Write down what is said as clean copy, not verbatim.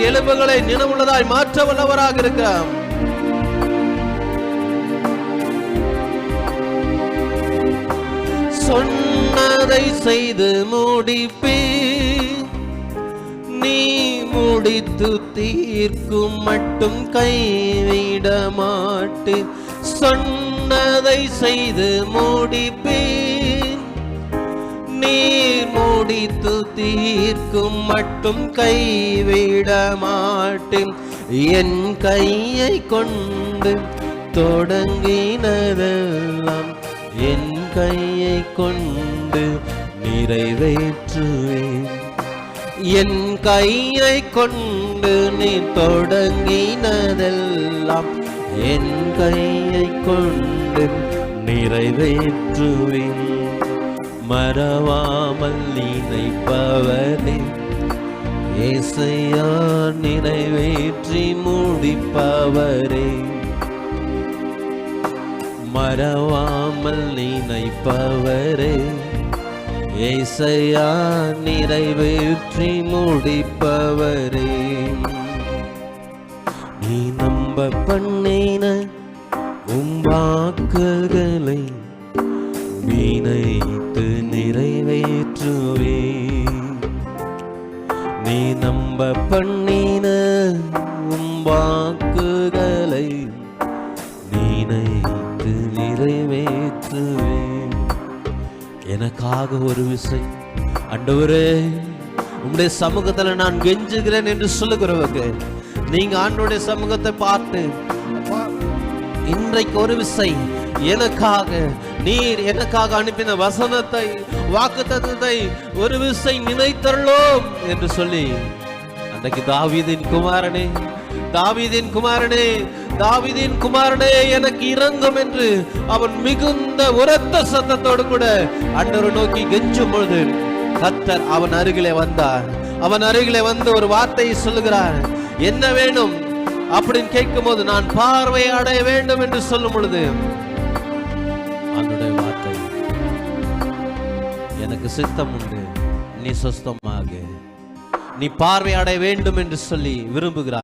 எலும்புகளை நினைவுள்ளதாய் மாற்ற வல்லவராக இருக்கிறார். சொன்னதை செய்து முடிப்பே, நீ முடித்து தீர்க்கும் மட்டும் கைவிட மாட்டேன். சொன்னதை செய்து முடிப்பேன், நீர் முடித்து தீர்க்கும் மட்டும் கைவிட மாட்டேன். என் கையை கொண்டு தொடங்கினதெல்லாம் என் கையை கொண்டு நிறைவேற்றுவேன். என் கையை கொண்டு நீ தொடங்கினதெல்லாம் என் கையை கொண்டு நிறைவேற்றுவேன். மறவாமல் நினைப்பவரே, ஏசையா நிறைவேற்றி முடிப்பவரே. மறவாமல் நினைப்பவரே, ஏசையா நிறைவேற்றி முடிப்பவரே. நீ நம்ப பண்ணின வாக்குகளை நினைத்து நிறைவேற்றுவே. நீ நம்ப பண்ணின வாக்குகளை நினைத்து நிறைவேற்றுவே. எனக்காக ஒரு விசை ஆண்டவரே உம்முடைய சமூகத்துல நான் கெஞ்சுகிறேன் என்று சொல்லுகிறவங்க, நீங்க ஆண்டவருடைய சமூகத்தை பார்த்து இன்றைக்கு ஒரு விசை எனக்காக, நீர் எனக்காக அனுப்பின வசனத்தை, வாக்குத்தத்தத்தை ஒரு விசை நினைத்தருளோம் என்று சொல்லி, அன்றைக்கு தாவீதின் குமாரனே, தாவீதின் குமாரனே, தாவீதின் குமாரனே எனக்கு இரங்கும் என்று அவன் மிகுந்த உரத்த சத்தத்தோடு கூட ஆண்டவரை நோக்கி கெஞ்சும் பொழுது கர்த்தர் அவன் அருகிலே வந்தார். அவன் அருகிலே வந்து ஒரு வார்த்தையை சொல்லுகிறார். என்ன வேணும் அப்படின்னு கேட்கும் போது, நான் பார்வை அடைய வேண்டும் என்று சொல்லும் பொழுது அவனுடைய வார்த்தை, எனக்கு சித்தம் உண்டு, நீ சொஸ்தமாக, நீ பார்வை அடைய வேண்டும் என்று சொல்லி விரும்புகிறார்.